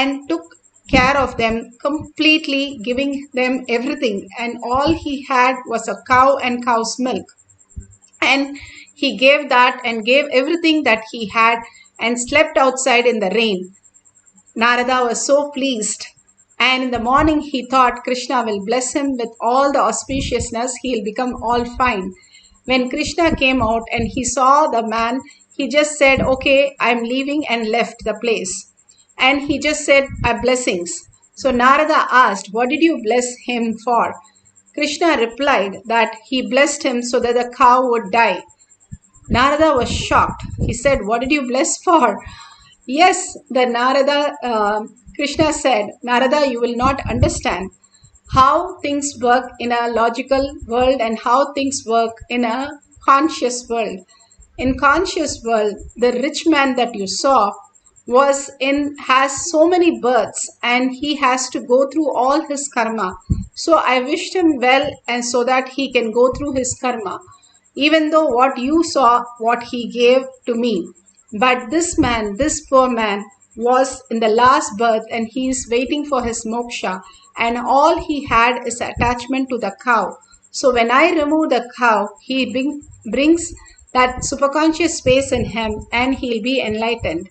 and took care of them completely, giving them everything. And all he had was a cow and cow's milk. And he gave that and gave everything that he had and slept outside in the rain. Narada was so pleased. And in the morning he thought Krishna will bless him with all the auspiciousness, he'll become all fine. When Krishna came out and he saw the man, he just said, okay, I'm leaving, and left the place. And he just said, blessings. So Narada asked, what did you bless him for? Krishna replied that he blessed him so that the cow would die. Narada was shocked. He said, what did you bless for? Yes, Krishna said, Narada, you will not understand how things work in a logical world and how things work in a conscious world. In conscious world, the rich man that you saw has so many births, and he has to go through all his karma. So I wished him well, and so that he can go through his karma. Even though what you saw, what he gave to me. But this man, this poor man, was in the last birth, and he is waiting for his moksha, and all he had is attachment to the cow. So when I remove the cow, he brings that superconscious space in him, and he'll be enlightened.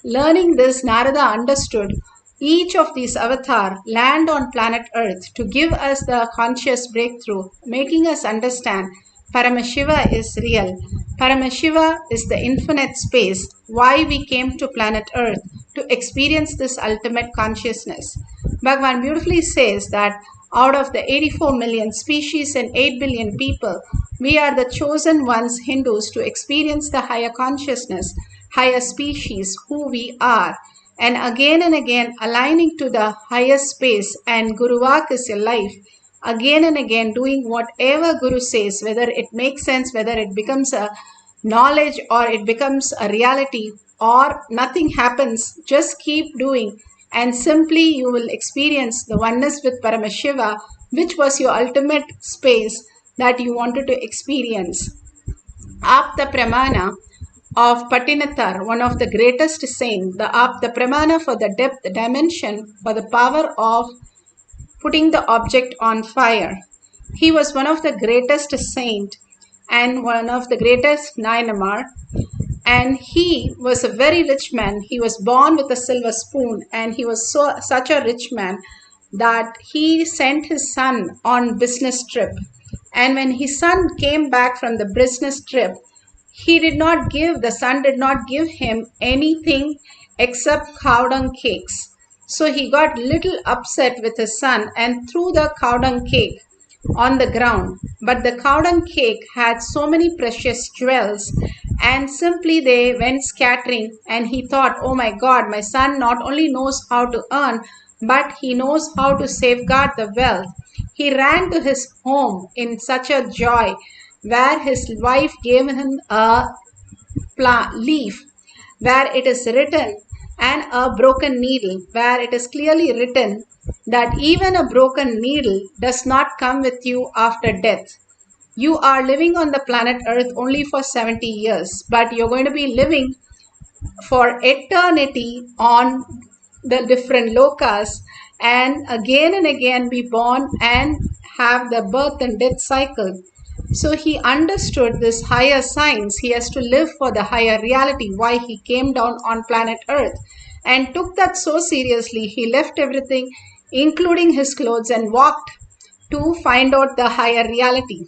Learning this, Narada understood each of these avatars land on planet Earth to give us the conscious breakthrough, making us understand Paramashiva is real. Paramashiva is the infinite space, why we came to planet Earth, to experience this ultimate consciousness. Bhagavan beautifully says that out of the 84 million species and 8 billion people, we are the chosen ones, Hindus, to experience the higher consciousness, higher species, who we are. And again aligning to the higher space, and Guruvak is your life. Again and again doing whatever Guru says, whether it makes sense, whether it becomes a knowledge or it becomes a reality or nothing happens, just keep doing, and simply you will experience the oneness with Paramashiva, which was your ultimate space that you wanted to experience. Apta Pramana of Patinathar, one of the greatest saints, the Apta Pramana for the depth dimension, for the power of putting the object on fire. He was one of the greatest saint and one of the greatest Nayanamar, and he was a very rich man. He was born with a silver spoon, and he was such a rich man that he sent his son on business trip. And when his son came back from the business trip, the son did not give him anything except cow dung cakes. So he got little upset with his son and threw the cow dung cake on the ground. But the cow dung cake had so many precious jewels, and simply they went scattering, and he thought, oh my God, my son not only knows how to earn, but he knows how to safeguard the wealth. He ran to his home in such a joy, where his wife gave him a leaf where it is written, and a broken needle where it is clearly written that even a broken needle does not come with you after death. You are living on the planet Earth only for 70 years, but you're going to be living for eternity on the different lokas, and again be born and have the birth and death cycle. So he understood this higher science. He has to live for the higher reality, why he came down on planet Earth, and took that so seriously. He left everything, including his clothes, and walked to find out the higher reality.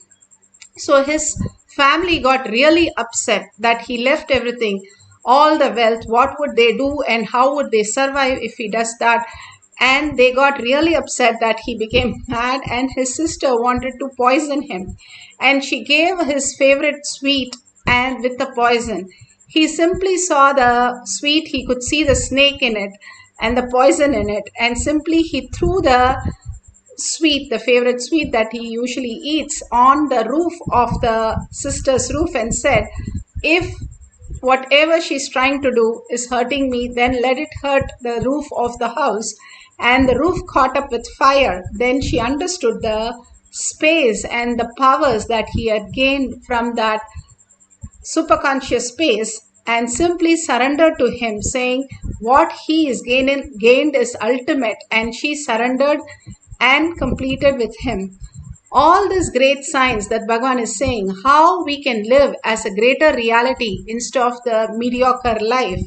So his family got really upset that he left everything, all the wealth. What would they do and how would they survive if he does that? And they got really upset that he became mad, and his sister wanted to poison him. And she gave his favorite sweet and with the poison. He simply saw the sweet, he could see the snake in it and the poison in it. And simply he threw the sweet, the favorite sweet that he usually eats, on the roof of the sister's roof, and said, if whatever she's trying to do is hurting me, then let it hurt the roof of the house. And the roof caught up with fire. Then she understood the space and the powers that he had gained from that superconscious space, and simply surrendered to him, saying what he is gained is ultimate, and she surrendered and completed with him. All these great signs that Bhagavan is saying, how we can live as a greater reality instead of the mediocre life.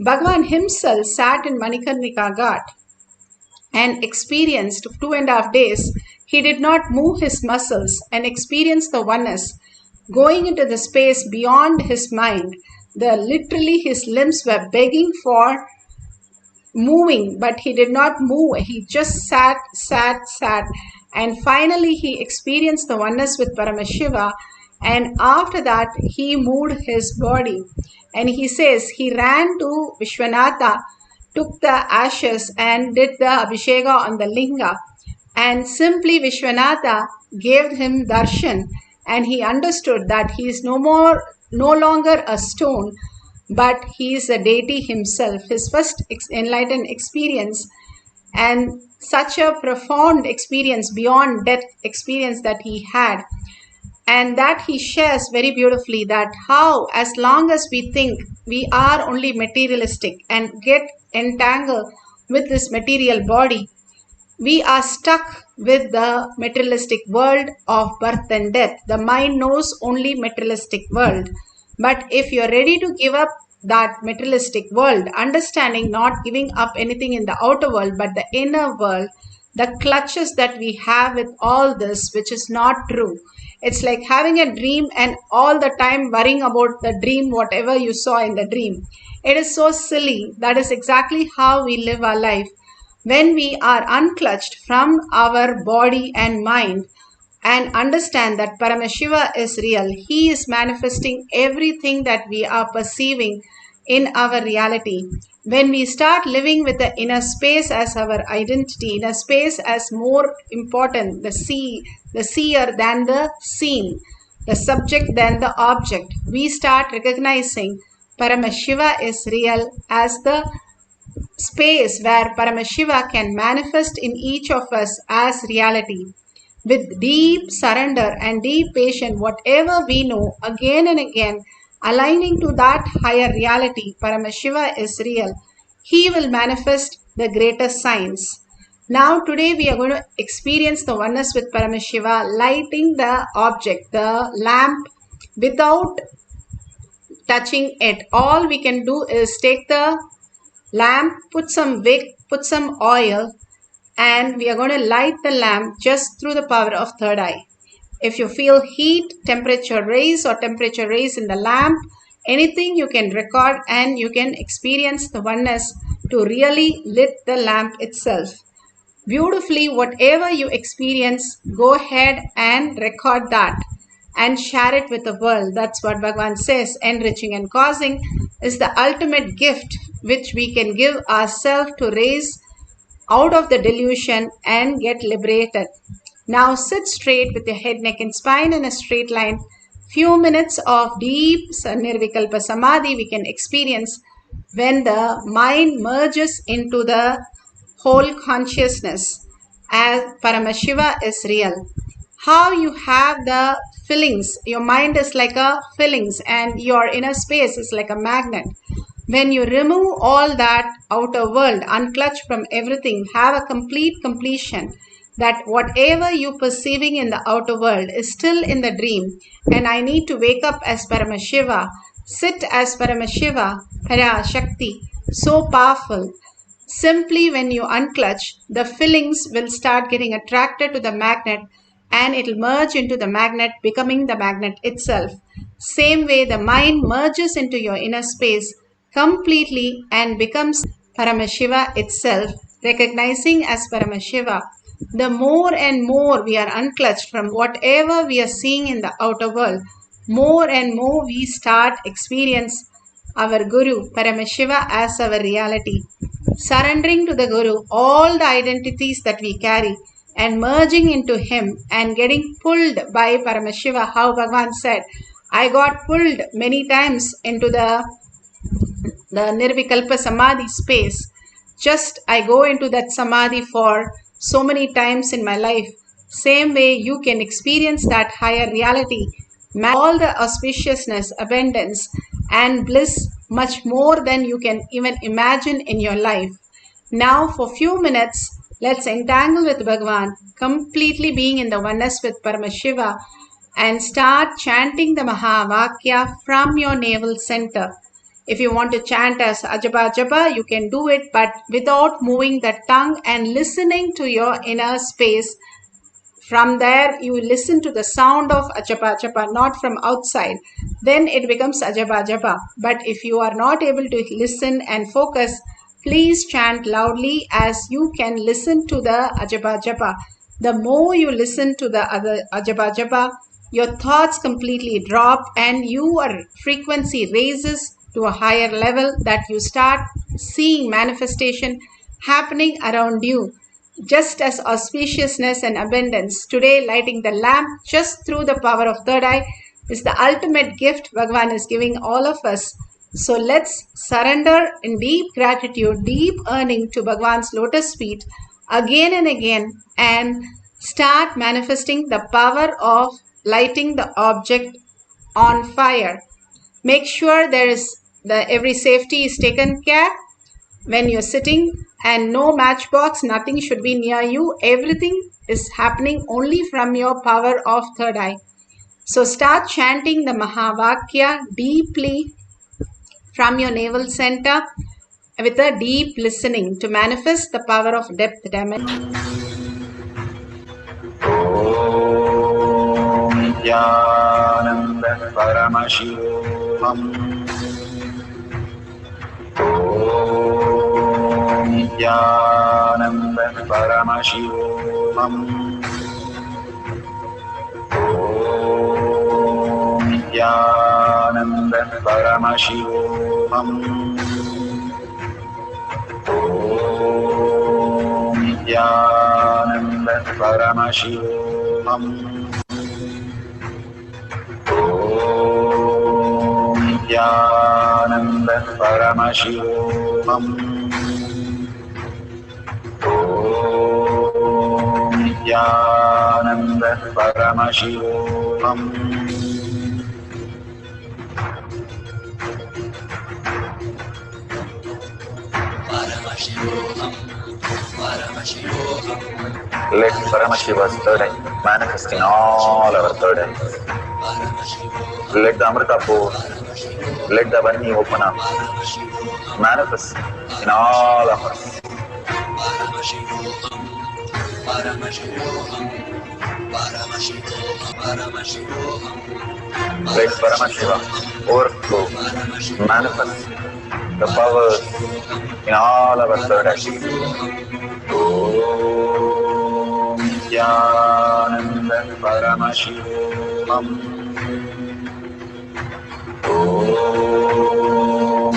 Bhagavan himself sat in Manikarnika Ghat and experienced 2.5 days. He did not move his muscles and experienced the oneness, going into the space beyond his mind. Literally his limbs were begging for moving, but he did not move. He just sat, and finally he experienced the oneness with Paramashiva, and after that he moved his body. And he says he ran to Vishwanatha, took the ashes and did the Abhisheka on the linga, and simply Vishwanatha gave him darshan, and he understood that he is no longer a stone, but he is a deity himself. His first enlightened experience, and such a profound experience, beyond death experience that he had, and that he shares very beautifully, that how as long as we think we are only materialistic and get entangled with this material body, we are stuck with the materialistic world of birth and death. The mind knows only materialistic world. But if you're ready to give up that materialistic world, understanding not giving up anything in the outer world, but the inner world, the clutches that we have with all this, which is not true. It's like having a dream and all the time worrying about the dream, whatever you saw in the dream. It is so silly. That is exactly how we live our life. When we are unclutched from our body and mind and understand that Paramashiva is real, he is manifesting everything that we are perceiving in our reality. When we start living with the inner space as our identity, inner space as more important, the seer than the seen, the subject than the object, we start recognizing Paramashiva is real as the space where Paramashiva can manifest in each of us as reality. With deep surrender and deep patience, whatever we know, again and again, aligning to that higher reality, Paramashiva is real. He will manifest the greatest signs. Now today we are going to experience the oneness with Paramashiva, lighting the object, the lamp, without touching it. All we can do is take the lamp, put some wick, put some oil, and we are going to light the lamp just through the power of third eye. If you feel heat, temperature raise in the lamp, anything you can record, and you can experience the oneness to really lit the lamp itself. Beautifully, whatever you experience, go ahead and record that and share it with the world. That's what Bhagavan says. Enriching and causing is the ultimate gift which we can give ourselves to raise out of the delusion and get liberated. Now sit straight with your head, neck and spine in a straight line. Few minutes of deep Nirvikalpa Samadhi we can experience when the mind merges into the whole consciousness as Paramashiva is real. How you have the fillings, your mind is like a fillings and your inner space is like a magnet. When you remove all that outer world, unclutch from everything, have a complete completion, that whatever you perceiving in the outer world is still in the dream, and I need to wake up as Paramashiva, sit as Paramashiva, Parashakti, so powerful. Simply when you unclutch, the fillings will start getting attracted to the magnet and it will merge into the magnet, becoming the magnet itself. Same way the mind merges into your inner space completely and becomes Paramashiva itself, recognizing as Paramashiva. The more and more we are unclutched from whatever we are seeing in the outer world, more and more we start experience our Guru, Paramashiva, as our reality. Surrendering to the Guru all the identities that we carry and merging into him and getting pulled by Paramashiva. How Bhagavan said, I got pulled many times into the Nirvikalpa Samadhi space. Just I go into that Samadhi for so many times in my life. Same way you can experience that higher reality, all the auspiciousness, abundance, and bliss much more than you can even imagine in your life. Now for few minutes, let's entangle with Bhagavan, completely being in the oneness with Paramashiva, and start chanting the Mahavakya from your navel center. If you want to chant as Ajaba Jaba, you can do it, but without moving the tongue and listening to your inner space. From there, you listen to the sound of Ajaba Japa, not from outside. Then it becomes Ajaba Japa. But if you are not able to listen and focus, please chant loudly as you can listen to the Ajaba Japa. The more you listen to the other Ajaba Japa, your thoughts completely drop and your frequency raises to a higher level that you start seeing manifestation happening around you. Just as auspiciousness and abundance, today lighting the lamp just through the power of third eye is the ultimate gift Bhagavan is giving all of us. So let's surrender in deep gratitude, deep earning to Bhagavan's lotus feet again and again and start manifesting the power of lighting the object on fire. Make sure every safety is taken care when you're sitting, and no matchbox, nothing should be near you. Everything is happening only from your power of third eye. So start chanting the Mahavakya deeply from your navel center with a deep listening to manifest the power of depth dimension. Om Nithyananda Paramashivoham. Om Nithyananda Paramashivoham. Om Nithyananda Paramashivoham. Om Nithyananda Paramashivoham. Om Nithyananda Paramashivoham. Om Nithyananda Paramashivoham. Let Paramashiva's third eye manifest in all our third eyes. Let the Amrita pour, let the Vani open up, manifest in all of us. Let Paramashiva overflow, manifest the powers in all our third eyes. Om Nithyananda Paramashivoham. Om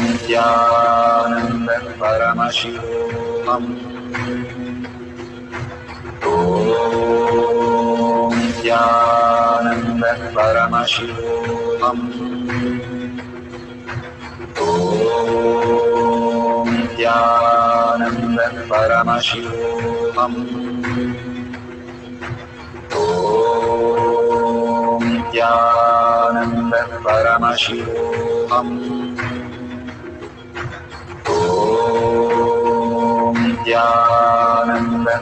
Nithyananda Paramashivoham. Om Nithyananda Paramashivoham. Om Nithyananda Paramashivoham. Om Nithyananda Paramashivoham. Om Nithyananda Paramashivoham. Om Nithyananda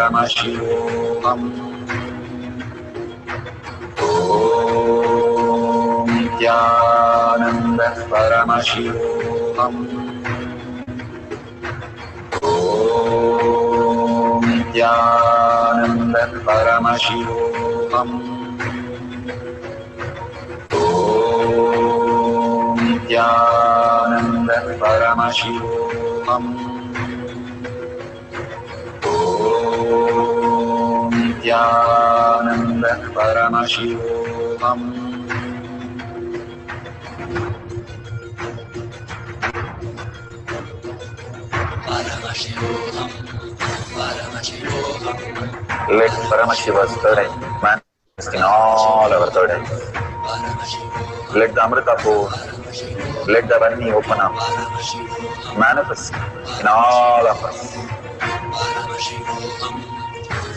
Paramashivoham. Om Nithyananda Paramashivoham. Om Nithyananda Paramashivoham. Om Nithyananda Paramashivoham. Om Nithyananda Paramashivoham. Let Paramashiva's third eye manifest in all our third eyes. Let the Amrita pour, let the Vani open up, manifest in all of us. Paramashivoham,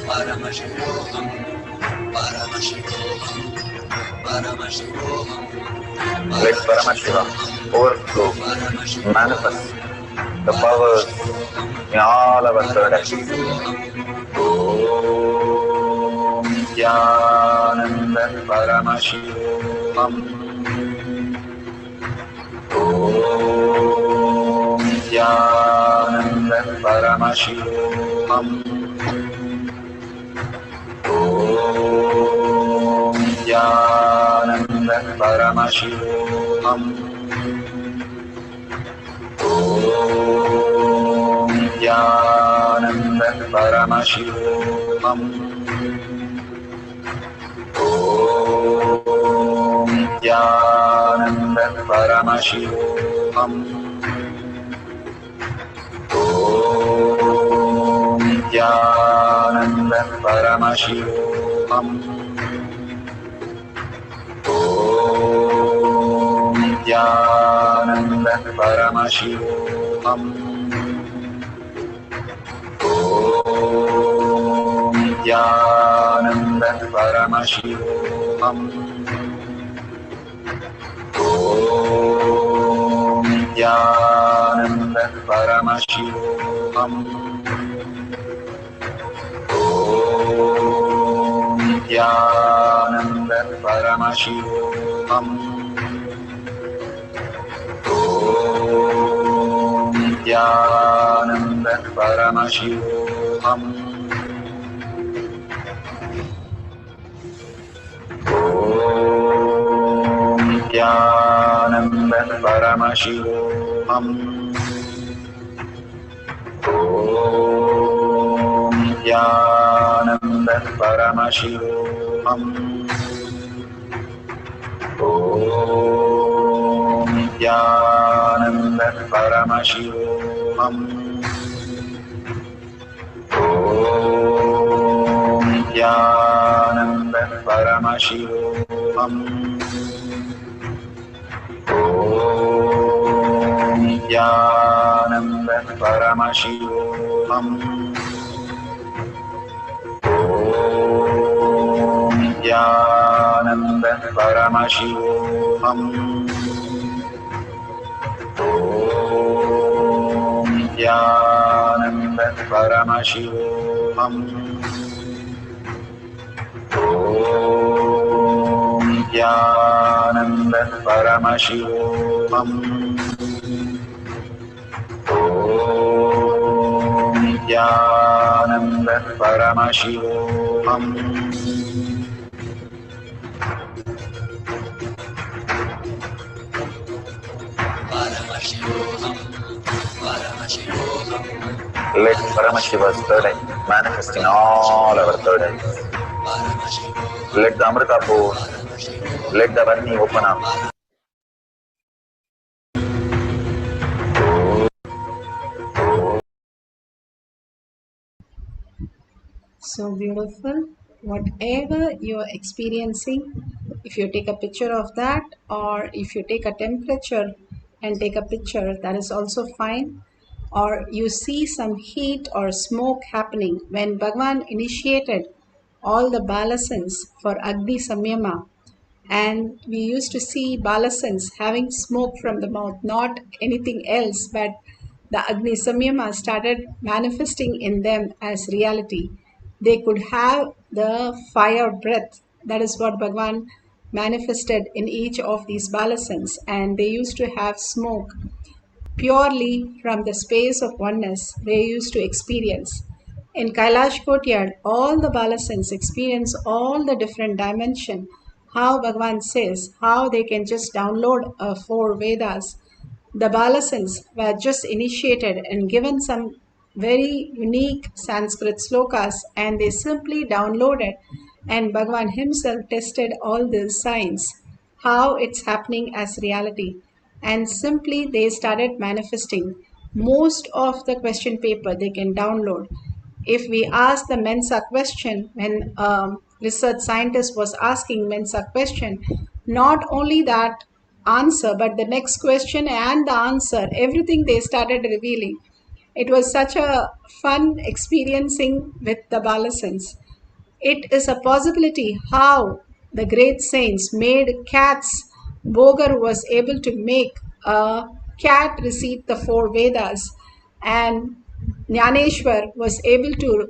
Paramashivoham, Paramashivoham, Paramashivoham. Let Paramashiva overflow, manifest the powers in all our third eye. Om Nithyananda Paramashivam. Om Nithyananda Paramashivam. Om Nithyananda Paramashivoham. Om Nithyananda Paramashivoham. Om Nithyananda Paramashivoham. Om Nithyananda Paramashivoham. Om Nithyananda Paramashivoham. Om Nithyananda Paramashivoham. Om Nithyananda Paramashivoham. Om Nithyananda Paramashivoham. Om Nithyananda Paramashivoham. Om Nithyananda Paramashivoham. Om Nithyananda Paramashivoham. Om Nithyananda Paramashivoham. Om Nithyananda Paramashivoham. Om Nithyananda Paramashivoham. Om Nithyananda Paramashivoham. Om Nithyananda Paramashivoham. Om Nithyananda Paramashivoham. Om Nithyananda Paramashivoham. Paramashivoham, Paramashivoham. Let Paramashiva's third eye manifest in all our third eyes. Let the Amrita pour, let the Varni open up. So beautiful. Whatever you're experiencing, if you take a picture of that, or if you take a temperature and take a picture, that is also fine. Or you see some heat or smoke happening. When Bhagavan initiated all the balasans for Agni Samyama, and we used to see balasans having smoke from the mouth, not anything else, but the Agni Samyama started manifesting in them as reality. They could have the fire breath. That is what Bhagavan manifested in each of these balasans, and they used to have smoke purely from the space of oneness they used to experience. In Kailash Courtyard, all the balasans experience all the different dimension. How Bhagavan says, how they can just download 4 Vedas. The balasans were just initiated and given some very unique Sanskrit slokas, and they simply downloaded, and Bhagavan himself tested all these signs, how it's happening as reality, and simply they started manifesting. Most of the question paper they can download. If we ask the Mensa question, when research scientist was asking Mensa question, not only that answer, but the next question and the answer, everything they started revealing. It was such a fun experiencing with the Balasans. It is a possibility how the great saints made cats. Bogar was able to make a cat recite the four Vedas, and Jnaneshwar was able to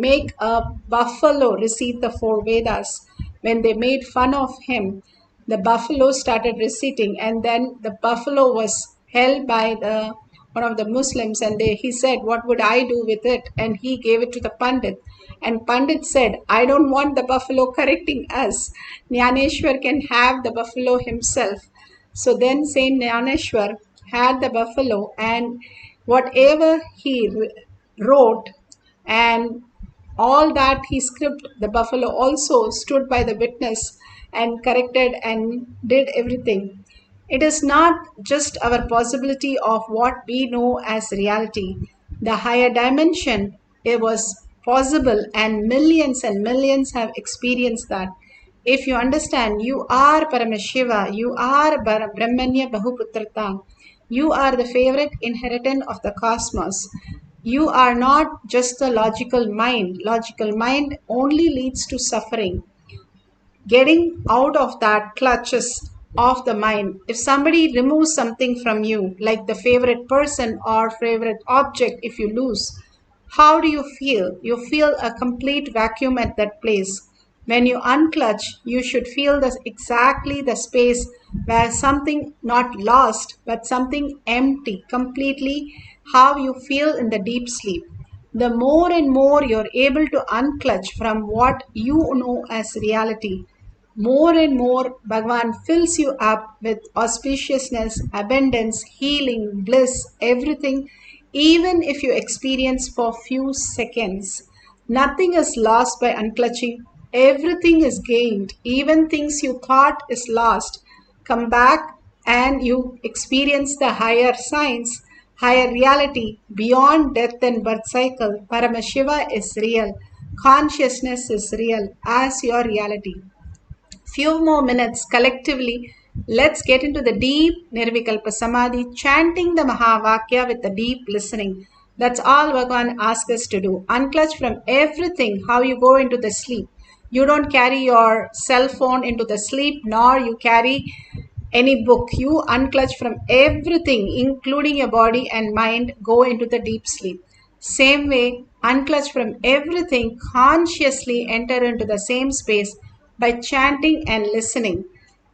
make a buffalo recite the four Vedas. When they made fun of him, the buffalo started reciting, and then the buffalo was held by the one of the Muslims, and he said, "What would I do with it?" And he gave it to the Pandit. And Pandit said, "I don't want the buffalo correcting us. Jnaneshwar can have the buffalo himself." So then Saint Jnaneshwar had the buffalo, and whatever he wrote and all that he script, the buffalo also stood by the witness and corrected and did everything. It is not just our possibility of what we know as reality. The higher dimension, it was possible, and millions have experienced that. If you understand, you are Paramashiva, you are Brahmanya Bahuputrata, you are the favorite inheritant of the cosmos. You are not just a logical mind. Logical mind only leads to suffering. Getting out of that clutches of the mind. If somebody removes something from you, like the favorite person or favorite object, if you lose, how do you feel? You feel a complete vacuum at that place. When you unclutch, you should feel exactly the space where something not lost, but something empty, completely how you feel in the deep sleep. The more and more you're able to unclutch from what you know as reality, more and more Bhagavan fills you up with auspiciousness, abundance, healing, bliss, everything, even if you experience for few seconds. Nothing is lost by unclutching. Everything is gained. Even things you thought is lost come back, and you experience the higher science, higher reality beyond death and birth cycle. Paramashiva is real. Consciousness is real as your reality. Few more minutes collectively. Let's get into the deep Nirvikalpa Samadhi, chanting the Mahavakya with the deep listening. That's all Bhagavan asks us to do. Unclutch from everything, how you go into the sleep. You don't carry your cell phone into the sleep, nor you carry any book. You unclutch from everything, including your body and mind, go into the deep sleep. Same way, unclutch from everything, consciously enter into the same space by chanting and listening.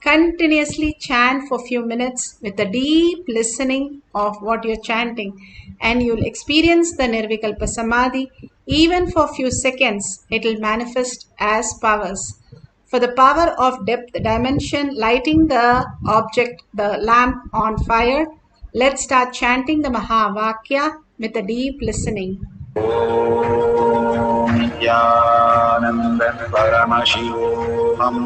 Continuously chant for a few minutes with a deep listening of what you're chanting, and you'll experience the Nirvikalpa Samadhi. Even for a few seconds, it will manifest as powers. For the power of depth dimension, lighting the object, the lamp on fire, let's start chanting the Mahavakya with a deep listening. Nithyananda Paramashivoham.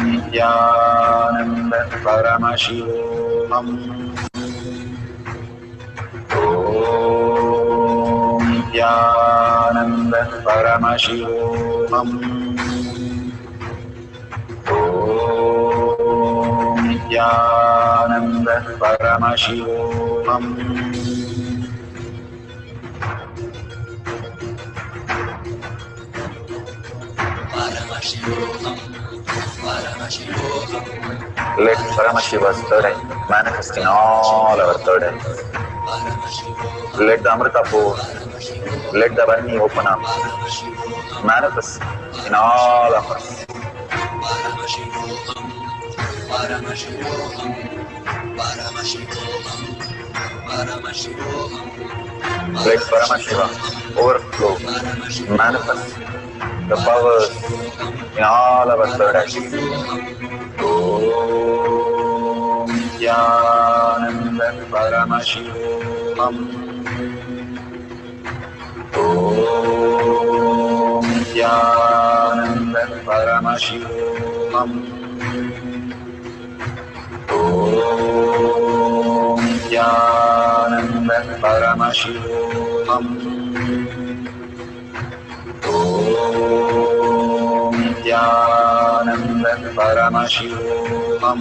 Nithyananda Paramashivoham. Nithyananda Paramashivoham. Nithyananda Paramashivoham. Let Paramashiva's third eye manifest in all our third eyes. Let the Amrita pour, let the Varni open up, manifest in all of us. Let Paramashiva overflow, manifest the powers in all our third eyes. Om Nithyananda Paramashivoham. Om Nithyananda Paramashivoham. Om Nithyananda Paramashivoham. Om Nithyananda Paramashivoham.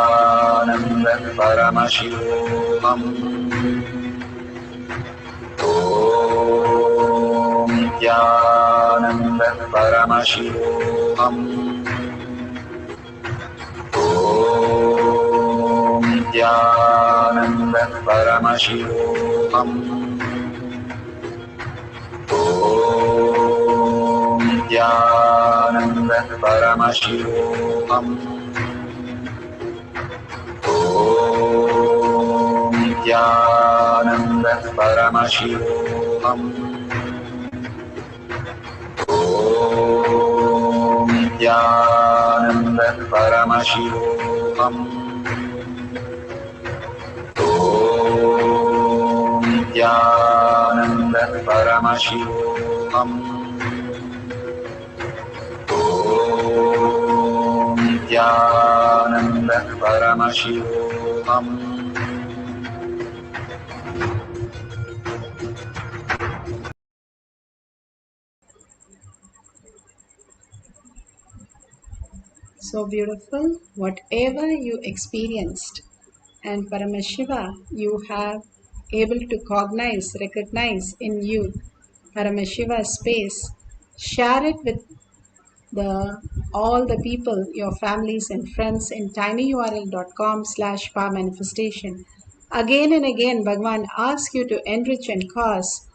Paramashivoham. Om Nithyananda Paramashivoham. Om Nithyananda Paramashivoham. Om Nithyananda Paramashivoham. Om Nithyananda Paramashivoham. Om Nithyananda Paramashivoham. Om Nithyananda Paramashivoham. Om Nithyananda Paramashivoham. So beautiful. Whatever you experienced, and Paramashiva, you have able to recognize in you Paramashiva's space. Share it with all the people, your families and friends in tinyurl.com/power manifestation. Again and again, Bhagwan asks you to enrich and cause.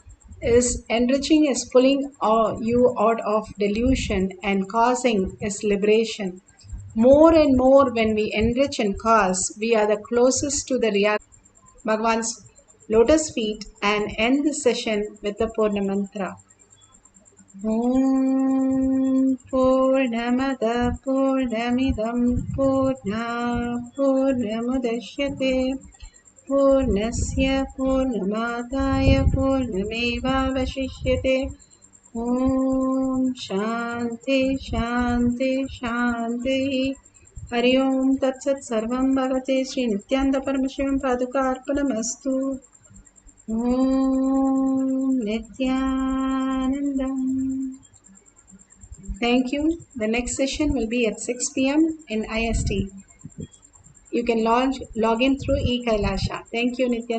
Enriching is pulling you out of delusion, and causing is liberation. More and more, when we enrich and cause, we are the closest to the reality, Bhagwan's lotus feet, and end the session with the Purna mantra. Om Purnamada Purnamidam Purna Purnamudashyate Purnasya Purnamadaya Purnamevavashishyate. Om Shanti Shanti Shanti. Hari Om Tat Sat Sarvam Bhavate Sri Nithyananda Paramashivam Paduka Arpanamastu. Om Nithyanandam. Thank you. The next session will be at 6 p.m. in IST. You can log in through eKailasha. Thank you, Nithyananda.